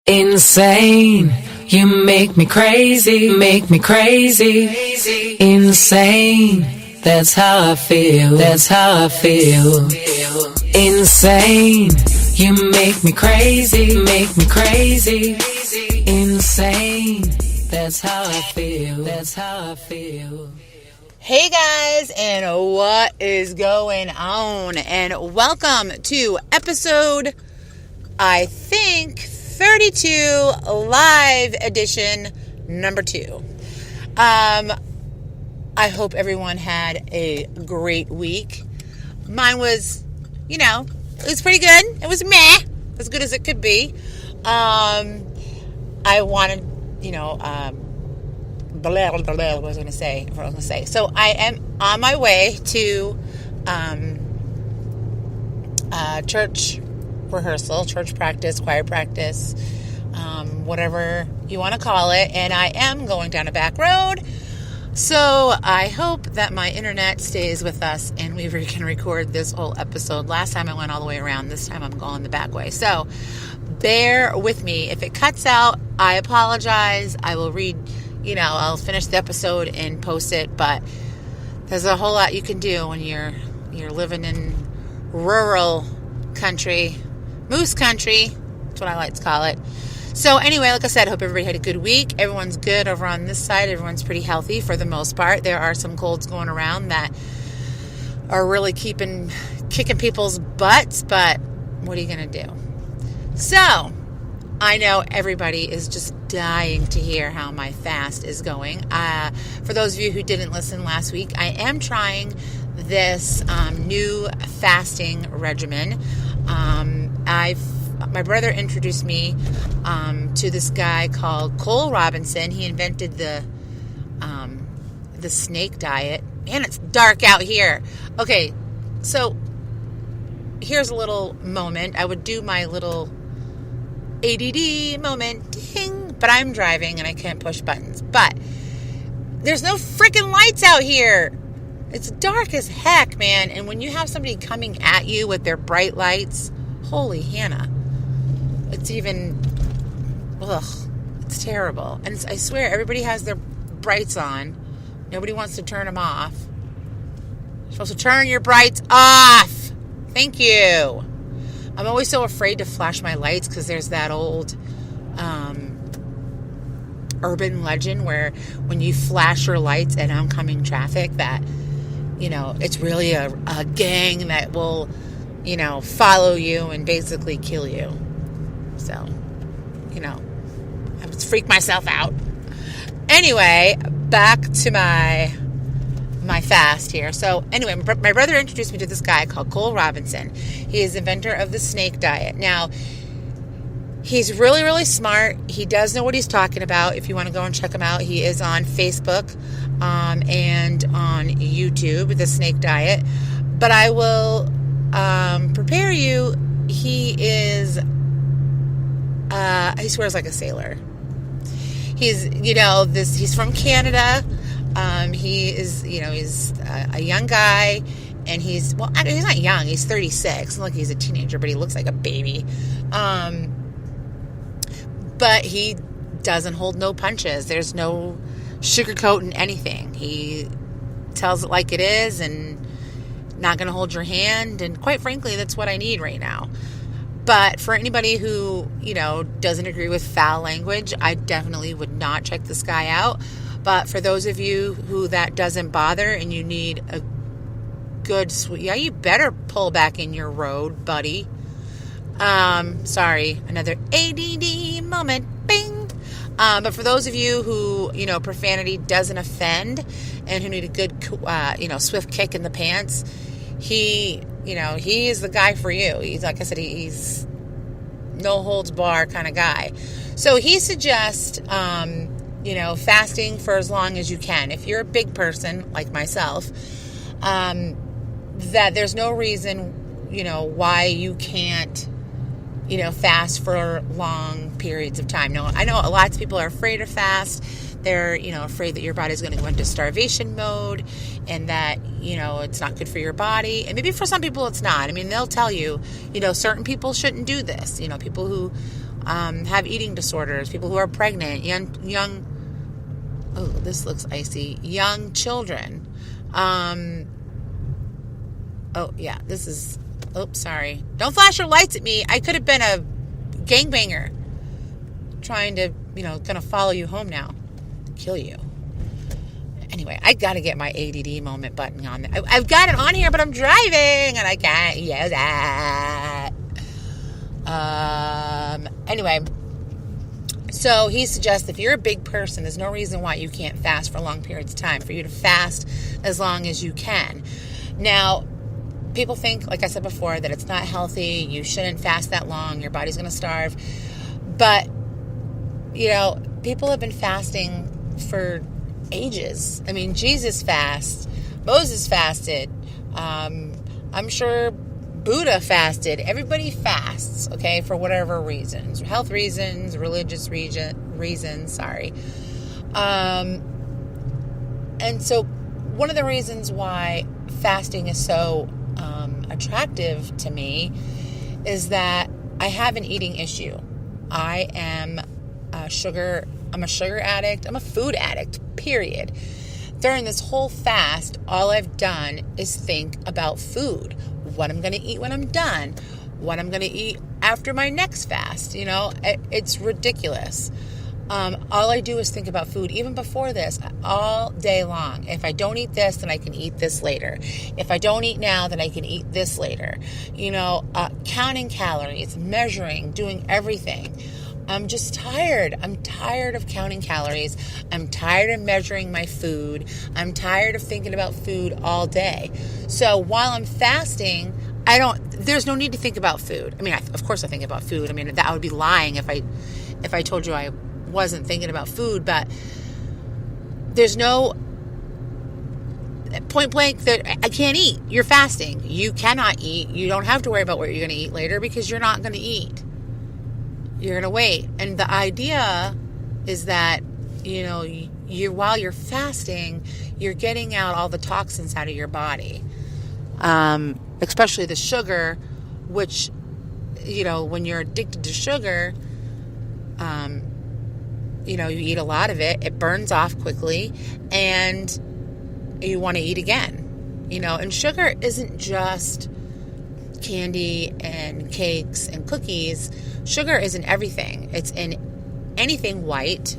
Insane, you make me crazy, insane, that's how I feel, insane, you make me crazy, insane, that's how I feel. Hey guys, and what is going on? And welcome to episode, I think, 32, live edition number 2. I hope everyone had a great week. Mine was, it was pretty good. It was meh, as good as it could be. I wanted, what was I going to say? So I am on my way to church rehearsal, church practice, choir practice, whatever you want to call it, and I am going down a back road. So I hope that my internet stays with us and we can record this whole episode. Last time I went all the way around. This time I'm going the back way. So bear with me. If it cuts out, I apologize. I will I'll finish the episode and post it, but there's a whole lot you can do when you're living in rural country, moose country. That's what I like to call it. So anyway, like I said, I hope everybody had a good week. Everyone's good over on this side. Everyone's pretty healthy for the most part. There are some colds going around that are really kicking people's butts, but what are you going to do? So I know everybody is just dying to hear how my fast is going. For those of you who didn't listen last week, I am trying this new fasting regimen. My brother introduced me to this guy called Cole Robinson. He invented the snake diet. Man, it's dark out here. Okay, so here's a little moment. I would do my little ADD moment, ding, but I'm driving and I can't push buttons. But there's no freaking lights out here. It's dark as heck, man. And when you have somebody coming at you with their bright lights, holy Hannah. It's it's terrible. And I swear, everybody has their brights on. Nobody wants to turn them off. You're supposed to turn your brights off. Thank you. I'm always so afraid to flash my lights because there's that old urban legend where when you flash your lights at oncoming traffic that, it's really a gang that will, follow you and basically kill you. So, I would freak myself out. Anyway, back to my fast here. So anyway, my brother introduced me to this guy called Cole Robinson. He is the inventor of the snake diet. Now, he's really, really smart. He does know what he's talking about. If you want to go and check him out, he is on Facebook and on YouTube, the snake diet. But I will prepare you. He is, he swears like a sailor. He's, he's from Canada. He is, he's a young guy, and he's not young. He's 36. Look, he's a teenager, but he looks like a baby. But he doesn't hold no punches. There's no sugarcoating anything. He tells it like it is, and not going to hold your hand. And quite frankly, that's what I need right now. But for anybody who, doesn't agree with foul language, I definitely would not check this guy out. But for those of you who that doesn't bother and you need a good you better pull back in your road, buddy. Sorry, another ADD moment, bing. But for those of you who, profanity doesn't offend and who need a good, swift kick in the pants, he is the guy for you. He's, like I said, he's no holds bar kind of guy. So he suggests, fasting for as long as you can. If you're a big person like myself, that there's no reason, why you can't, fast for long periods of time. Now, I know lots of people are afraid to fast. They're, afraid that your body's going to go into starvation mode and that, it's not good for your body. And maybe for some people it's not. I mean, they'll tell you, certain people shouldn't do this. People who have eating disorders, people who are pregnant, young, oh, this looks icy, young children. Oh, yeah, this is, oops, sorry. Don't flash your lights at me. I could have been a gangbanger trying to, gonna follow you home now. Kill you. Anyway, I got to get my ADD moment button on there. I've got it on here, but I'm driving, and I can't use that. Anyway, so he suggests if you're a big person, there's no reason why you can't fast for long periods of time, for you to fast as long as you can. Now, people think, like I said before, that it's not healthy. You shouldn't fast that long. Your body's going to starve. But, people have been fasting for ages. I mean, Jesus fasted. Moses fasted. I'm sure Buddha fasted. Everybody fasts, okay, for whatever reasons. Health reasons, religious reasons, sorry. And so one of the reasons why fasting is so attractive to me is that I have an eating issue. I am I'm a sugar addict. I'm a food addict, period. During this whole fast, all I've done is think about food. What I'm going to eat when I'm done. What I'm going to eat after my next fast. It's ridiculous. All I do is think about food. Even before this, all day long. If I don't eat this, then I can eat this later. If I don't eat now, then I can eat this later. Counting calories, measuring, doing everything. I'm just tired. I'm tired of counting calories. I'm tired of measuring my food. I'm tired of thinking about food all day. So while I'm fasting, there's no need to think about food. I mean, of course I think about food. I mean, that I would be lying if I told you I wasn't thinking about food, but there's no point blank that I can't eat. You're fasting. You cannot eat. You don't have to worry about what you're going to eat later because you're not going to eat. You're going to wait. And the idea is that, while you're fasting, you're getting out all the toxins out of your body, especially the sugar, which, when you're addicted to sugar, you eat a lot of it, it burns off quickly, and you want to eat again, and sugar isn't just candy and cakes and cookies. Sugar is in everything. It's in anything white,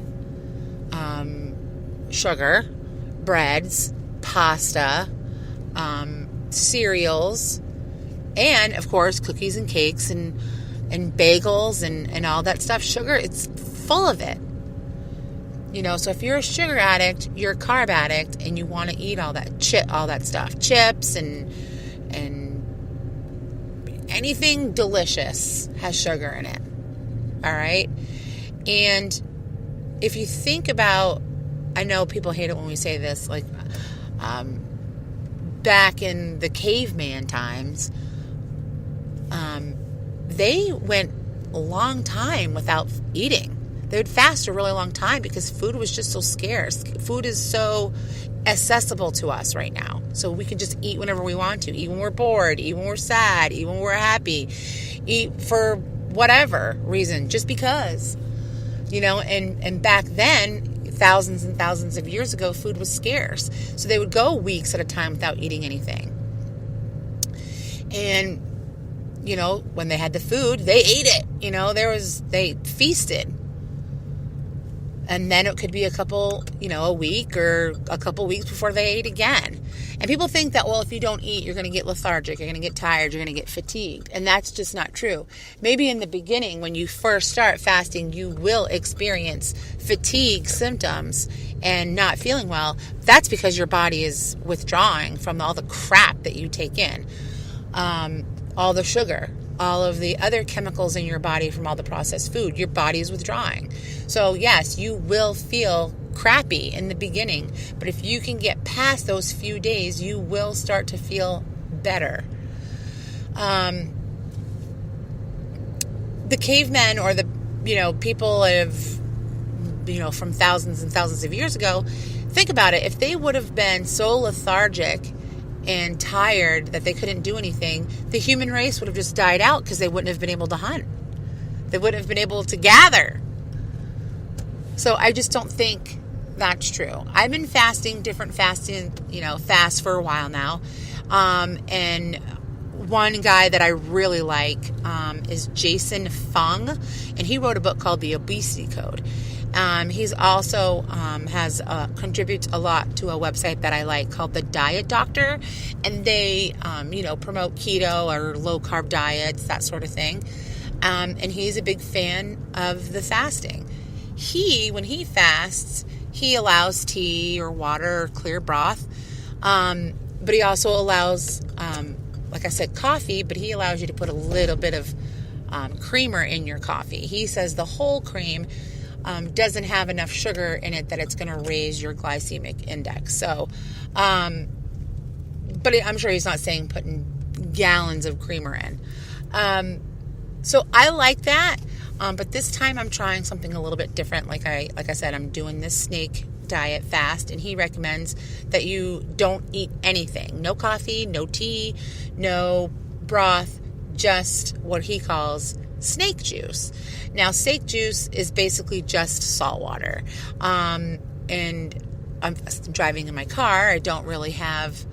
sugar, breads, pasta, cereals, and of course cookies and cakes and bagels and all that stuff. Sugar, it's full of it. So if you're a sugar addict, you're a carb addict, and you want to eat all that stuff, chips and anything delicious has sugar in it. All right. And if you think about, I know people hate it when we say this, like, back in the caveman times, they went a long time without eating. They would fast a really long time because food was just so scarce. Food is so accessible to us right now. So we can just eat whenever we want to, eat when we're bored, eat when we're sad, eat when we're happy, eat for whatever reason, just because, and back then, thousands and thousands of years ago, food was scarce. So they would go weeks at a time without eating anything. And, when they had the food, they ate it, they feasted. And then it could be a week or a couple weeks before they ate again. And people think that, well, if you don't eat, you're going to get lethargic, you're going to get tired, you're going to get fatigued. And that's just not true. Maybe in the beginning, when you first start fasting, you will experience fatigue symptoms and not feeling well. That's because your body is withdrawing from all the crap that you take in. All the sugar, all of the other chemicals in your body from all the processed food, your body is withdrawing. So yes, you will feel crappy in the beginning, but if you can get past those few days, you will start to feel better. The cavemen, or the people from thousands and thousands of years ago, think about it. If they would have been so lethargic and tired that they couldn't do anything, the human race would have just died out because they wouldn't have been able to hunt. They wouldn't have been able to gather. So I just don't think that's true. I've been fasting different fasts for a while now. And one guy that I really like is Jason Fung, and he wrote a book called The Obesity Code. He's also contributes a lot to a website that I like called The Diet Doctor, and they promote keto or low carb diets, that sort of thing. And he's a big fan of the fasting. When he fasts, he allows tea or water or clear broth, but he also allows, like I said, coffee, but he allows you to put a little bit of creamer in your coffee. He says the whole cream doesn't have enough sugar in it that it's going to raise your glycemic index. So, but I'm sure he's not saying putting gallons of creamer in. So I like that. But this time I'm trying something a little bit different. Like I said, I'm doing this snake diet fast, and he recommends that you don't eat anything. No coffee, no tea, no broth, just what he calls snake juice. Now, snake juice is basically just salt water. And I'm driving in my car. I don't really have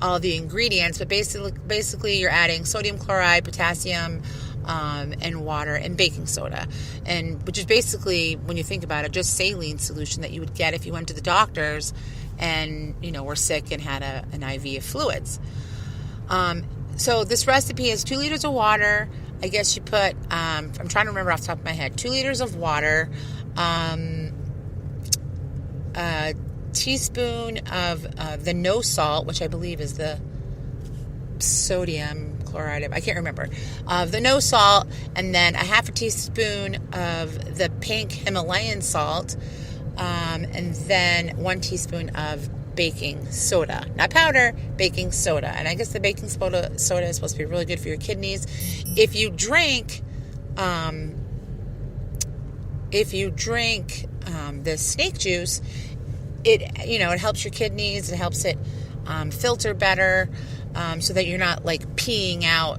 all the ingredients, but basically you're adding sodium chloride, potassium, and water and baking soda, and which is basically, when you think about it, just saline solution that you would get if you went to the doctors and were sick and had an IV of fluids. So this recipe is 2 liters of water. I guess you put I'm trying to remember off the top of my head, 2 liters of water, a teaspoon of the no salt, which I believe is the sodium chloride, I can't remember, the no salt, and then a half a teaspoon of the pink Himalayan salt, and then 1 teaspoon of baking soda, not powder, baking soda. And I guess the baking soda is supposed to be really good for your kidneys. If you drink the snake juice, it helps your kidneys, it helps it filter better, so that you're not like peeing out,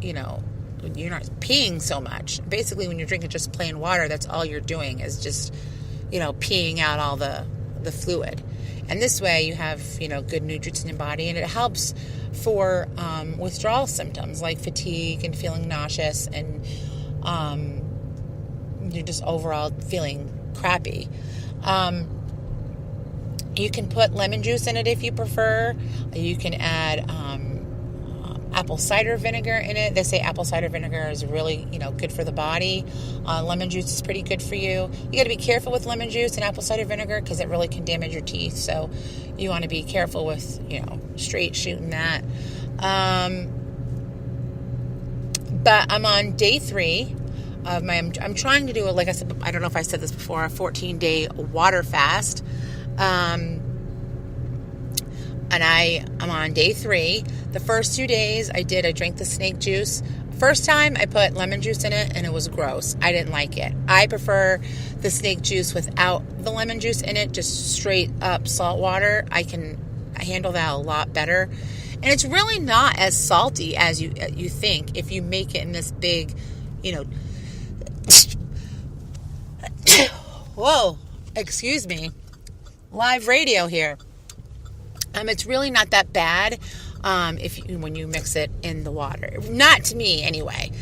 you're not peeing so much. Basically, when you're drinking just plain water, that's all you're doing is just, peeing out all the fluid. And this way you have, good nutrients in your body, and it helps for withdrawal symptoms like fatigue and feeling nauseous, and you're just overall feeling crappy. You can put lemon juice in it if you prefer. You can add apple cider vinegar in it. They say apple cider vinegar is really, good for the body. Lemon juice is pretty good for you. You got to be careful with lemon juice and apple cider vinegar because it really can damage your teeth. So you want to be careful with, straight shooting that. But I'm on day 3 of I'm trying to do, like I said, I don't know if I said this before, a 14-day water fast. And I'm on day 3. The first 2 days I drank the snake juice. First time I put lemon juice in it and it was gross. I didn't like it. I prefer the snake juice without the lemon juice in it, just straight up salt water. I handle that a lot better. And it's really not as salty as you think if you make it in this big, whoa, excuse me, live radio here. It's really not that bad when you mix it in the water. Not to me, anyway.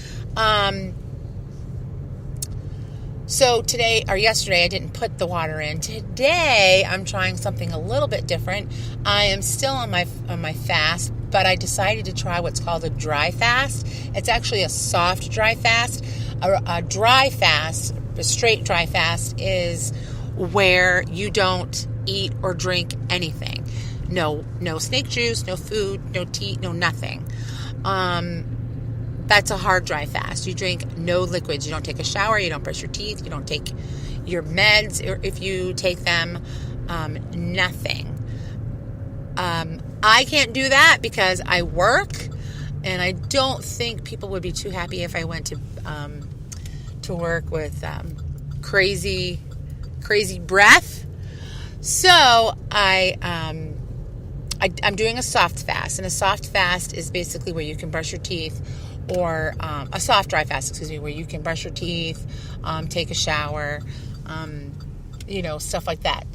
So yesterday, I didn't put the water in. Today, I'm trying something a little bit different. I am still on my fast, but I decided to try what's called a dry fast. It's actually a soft dry fast. A dry fast, a straight dry fast, is where you don't eat or drink anything. No snake juice, no food, no tea, no nothing. That's a hard dry fast. You drink no liquids. You don't take a shower. You don't brush your teeth. You don't take your meds, or if you take them, nothing. I can't do that because I work, and I don't think people would be too happy if I went to work with crazy breath. So I'm doing a soft fast, and a soft fast is basically where you can brush your teeth or a soft dry fast, where you can brush your teeth, take a shower, stuff like that.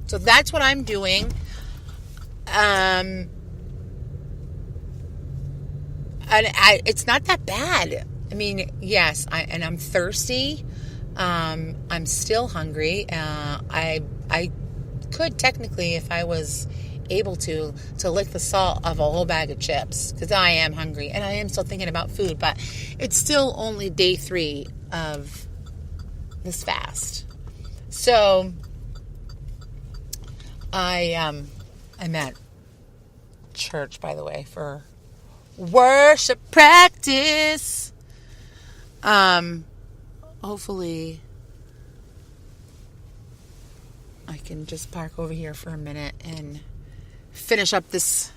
So that's what I'm doing. And it's not that bad. I mean, yes, I'm thirsty. I'm still hungry. I could technically, if I was able to lick the salt of a whole bag of chips, because I am hungry and I am still thinking about food, but it's still only day 3 of this fast. So I'm at church, by the way, for worship practice. Hopefully I can just park over here for a minute and finish up this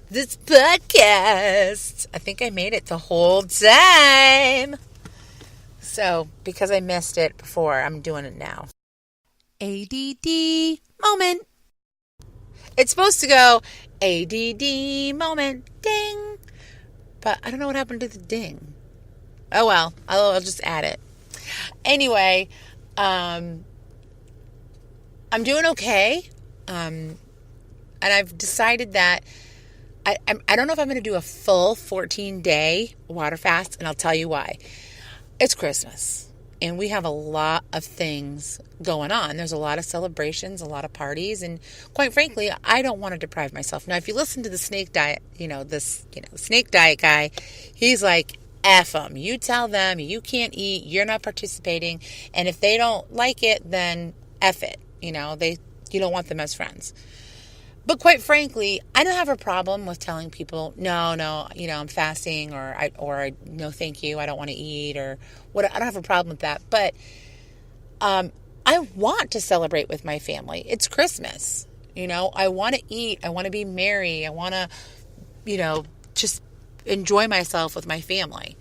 podcast. I think I made it the whole time. So, because I missed it before, I'm doing it now. ADD moment. It's supposed to go ADD moment, ding. But I don't know what happened to the ding. Oh well, I'll just add it. Anyway, I'm doing okay. And I've decided that I don't know if I'm going to do a full 14-day water fast, and I'll tell you why. It's Christmas, and we have a lot of things going on. There's a lot of celebrations, a lot of parties, and quite frankly, I don't want to deprive myself. Now, if you listen to the snake diet, snake diet guy, he's like, F them. You tell them you can't eat, you're not participating, and if they don't like it, then F it. You don't want them as friends. But quite frankly, I don't have a problem with telling people, no, I'm fasting, or no, thank you, I don't want to eat, or what. I don't have a problem with that. But I want to celebrate with my family. It's Christmas. I want to eat. I want to be merry. I want to, just enjoy myself with my family.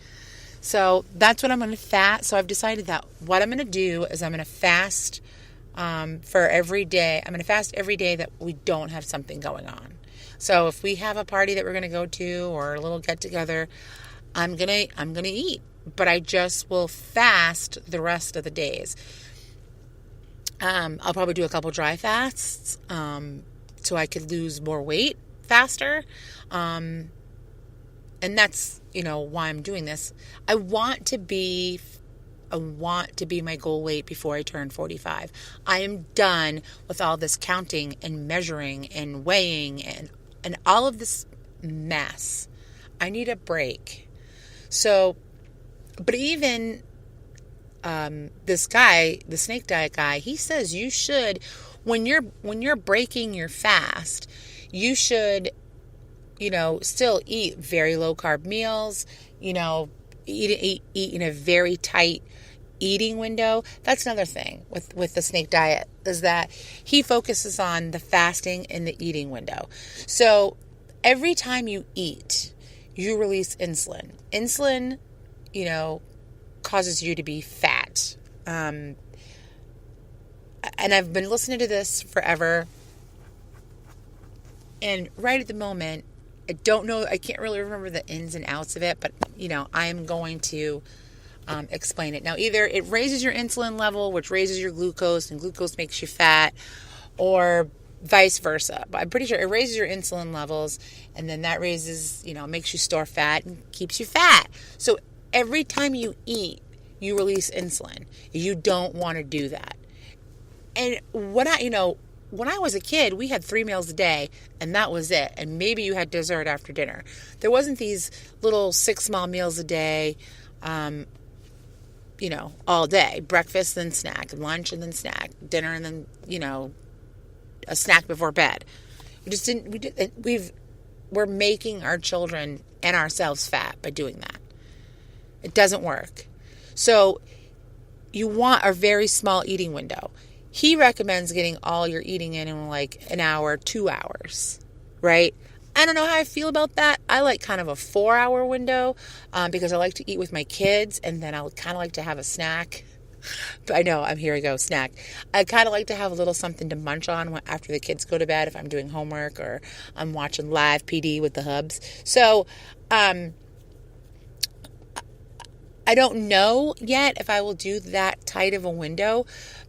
So that's what I'm going to fast. So I've decided that what I'm going to do is I'm going to fast for every day. I'm going to fast every day that we don't have something going on. So if we have a party that we're going to go to or a little get together, I'm going to eat, but I just will fast the rest of the days. I'll probably do a couple dry fasts, so I could lose more weight faster. And that's, why I'm doing this. I want to be my goal weight before I turn 45. I am done with all this counting and measuring and weighing and all of this mess. I need a break. So, but even this guy, the snake diet guy, he says you should, when you're breaking your fast, you should, still eat very low carb meals, eat in a very tight eating window. That's another thing with the snake diet, is that he focuses on the fasting and the eating window. So every time you eat, you release insulin. Insulin, causes you to be fat. And I've been listening to this forever. And right at the moment, I don't know, I can't really remember the ins and outs of it, but, I am going to explain it. Now, either it raises your insulin level, which raises your glucose, and glucose makes you fat, or vice versa. But I'm pretty sure it raises your insulin levels, and then that raises, makes you store fat and keeps you fat. So every time you eat, you release insulin. You don't want to do that. And when I was a kid, we had 3 meals a day, and that was it. And maybe you had dessert after dinner. There wasn't these little 6 small meals a day, all day. Breakfast, then snack. Lunch, and then snack. Dinner, and then, a snack before bed. We're making our children and ourselves fat by doing that. It doesn't work. So you want a very small eating window. He recommends getting all your eating in like an hour, 2 hours, right? I don't know how I feel about that. I like kind of a 4-hour window because I like to eat with my kids, and then I would kind of like to have a snack. But I know, here we go, snack. I kind of like to have a little something to munch on after the kids go to bed if I'm doing homework or I'm watching live PD with the hubs. So I don't know yet if I will do that tight of a window,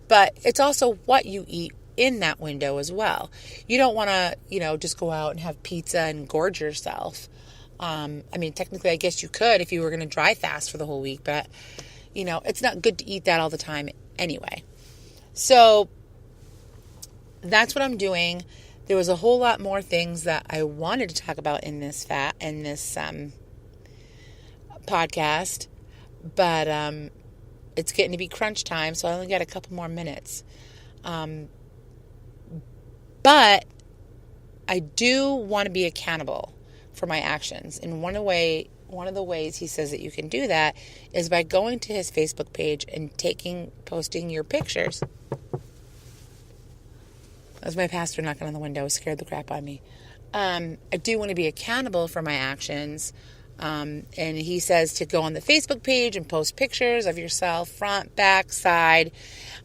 but it's also what you eat in that window as well. You don't want to, just go out and have pizza and gorge yourself. Technically, I guess you could if you were going to dry fast for the whole week, but, it's not good to eat that all the time anyway. So that's what I'm doing. There was a whole lot more things that I wanted to talk about in this podcast, but it's getting to be crunch time, so I only got a couple more minutes. But I do want to be accountable for my actions, and one of the ways he says that you can do that is by going to his Facebook page and posting your pictures. That was my pastor knocking on the window. It scared the crap out of me. I do want to be accountable for my actions. And he says to go on the Facebook page and post pictures of yourself, front, back, side,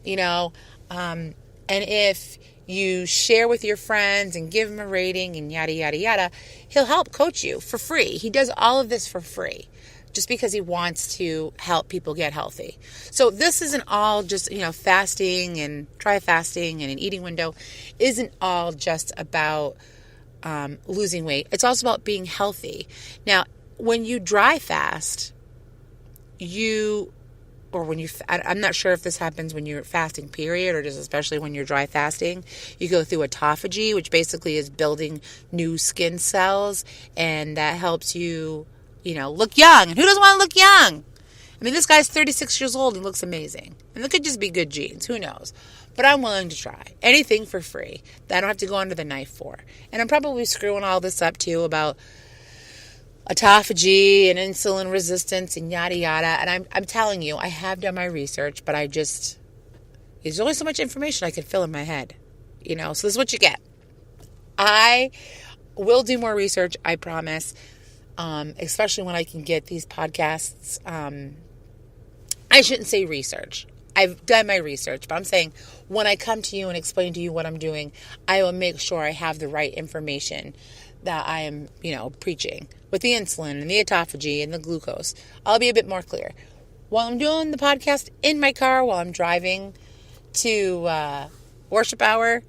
and if you share with your friends and give them a rating and yada, yada, yada, he'll help coach you for free. He does all of this for free just because he wants to help people get healthy. So this isn't all just, fasting and try fasting and an eating window isn't all just about losing weight. It's also about being healthy. Now, when you dry fast, I'm not sure if this happens when you're fasting period or just especially when you're dry fasting, you go through autophagy, which basically is building new skin cells, and that helps you, look young. And who doesn't want to look young? This guy's 36 years old and looks amazing. And it could just be good genes. Who knows? But I'm willing to try anything for free that I don't have to go under the knife for. And I'm probably screwing all this up too about autophagy and insulin resistance and yada yada. And I'm telling you, I have done my research, but there's only so much information I can fill in my head, so this is what you get. I will do more research, I promise, especially when I can get these podcasts. I shouldn't say research. I've done my research, but I'm saying when I come to you and explain to you what I'm doing, I will make sure I have the right information that I am, preaching with the insulin and the autophagy and the glucose. I'll be a bit more clear. While I'm doing the podcast in my car, while I'm driving to worship hour,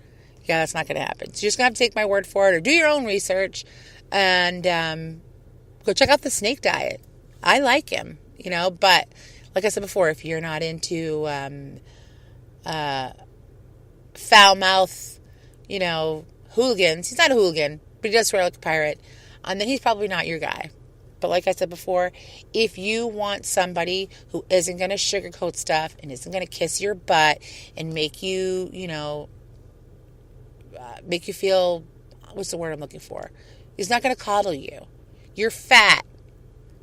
that's not going to happen. So you're just going to have to take my word for it or do your own research and go check out the snake diet. I like him, but like I said before, if you're not into foul mouth, hooligans, he's not a hooligan, but he does swear like a pirate, and then he's probably not your guy. But like I said before, if you want somebody who isn't going to sugarcoat stuff and isn't going to kiss your butt and make you, make you feel, what's the word I'm looking for? He's not going to coddle you. You're fat.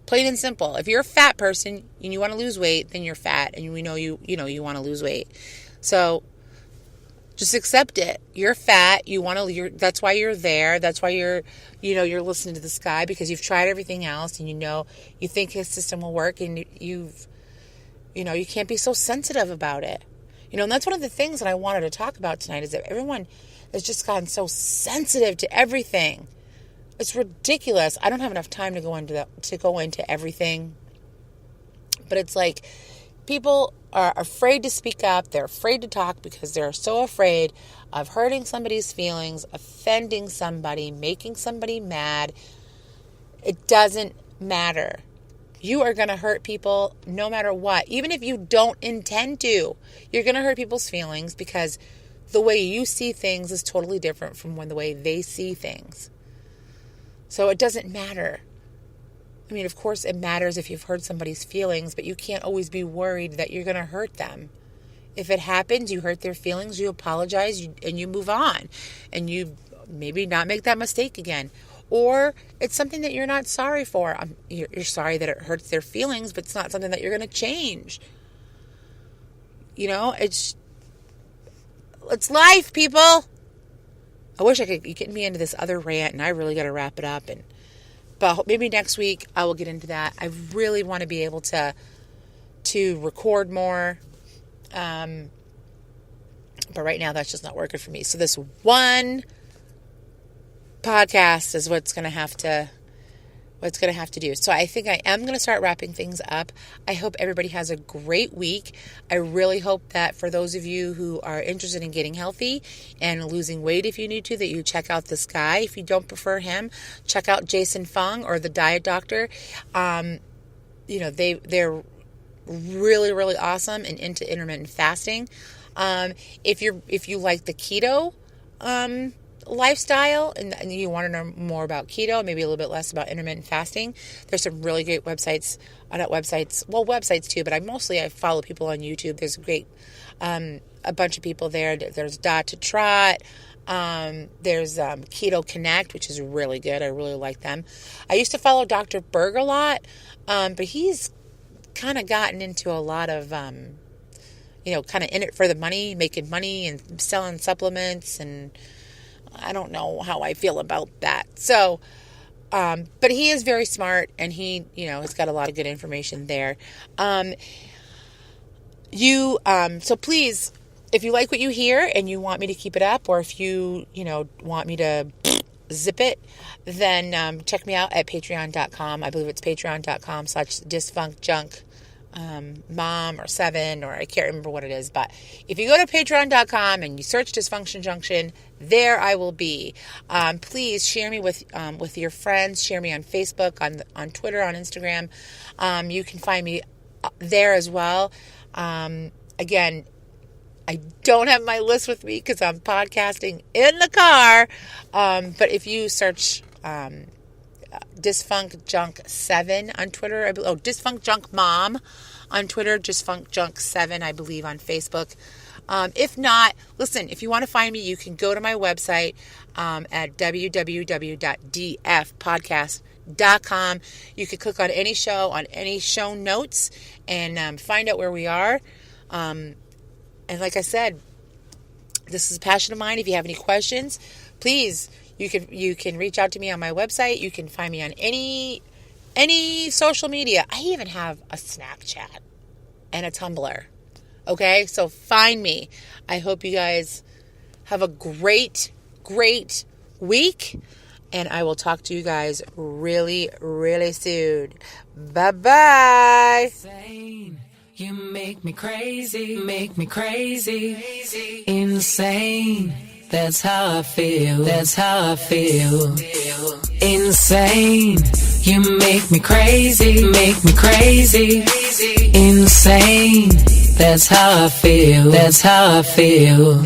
Plain and simple. If you're a fat person and you want to lose weight, then you're fat, and we know you want to lose weight. So just accept it. You're fat. That's why you're there. That's why you're listening to this guy, because you've tried everything else and you think his system will work, and you can't be so sensitive about it. And that's one of the things that I wanted to talk about tonight is that everyone has just gotten so sensitive to everything. It's ridiculous. I don't have enough time to go into everything. But it's like people are afraid to speak up. They're afraid to talk because they're so afraid of hurting somebody's feelings, offending somebody, making somebody mad. It doesn't matter. You are going to hurt people no matter what. Even if you don't intend to, you're going to hurt people's feelings because the way you see things is totally different from the way they see things. So it doesn't matter. Of course it matters if you've hurt somebody's feelings, but you can't always be worried that you're going to hurt them. If it happens, you hurt their feelings, you apologize, and you move on. And you maybe not make that mistake again. Or it's something that you're not sorry for. You're sorry that it hurts their feelings, but it's not something that you're going to change. It's life, people. I wish I could get me into this other rant, and I really got to wrap it up. But maybe next week I will get into that. I really want to be able to record more. But right now that's just not working for me. So this one podcast is what's going to have to what's going to have to do. So I think I am going to start wrapping things up. I hope everybody has a great week. I really hope that for those of you who are interested in getting healthy and losing weight if you need to, that you check out this guy. If you don't prefer him, check out Jason Fung or the Diet Doctor. They're really, really awesome and into intermittent fasting. If you like the keto lifestyle and you want to know more about keto, maybe a little bit less about intermittent fasting, there's some really great websites, websites too, but I follow people on YouTube. There's a bunch of people there. There's Dot to Trot. There's Keto Connect, which is really good. I really like them. I used to follow Dr. Berg a lot, but he's kind of gotten into a lot of, kind of in it for the money, making money and selling supplements, and I don't know how I feel about that. So, but he is very smart, and he, has got a lot of good information there. So please, if you like what you hear and you want me to keep it up, or if you, want me to zip it, then check me out at patreon.com. I believe it's patreon.com/dysfuncjunk mom or 7, or I can't remember what it is, but if you go to patreon.com and you search Dysfunction Junction, there I will be. Please share me with your friends. Share me on Facebook, on Twitter, on Instagram. You can find me there as well. Again, I don't have my list with me because I'm podcasting in the car. But if you search Dysfunk Junk 7 on Twitter, Dysfunk Junk Mom on Twitter, Dysfunk Junk 7, I believe, on Facebook. If not, listen, if you want to find me, you can go to my website at www.dfpodcast.com. You can click on any show, on any show notes, and find out where we are. And like I said, this is a passion of mine. If you have any questions, please, you can reach out to me on my website. You can find me on any social media. I even have a Snapchat and a Tumblr. Okay, so find me. I hope you guys have a great, great week, and I will talk to you guys really, really soon. Bye-bye. You make me crazy, insane. That's how I feel, insane. You make me crazy, insane. That's how I feel,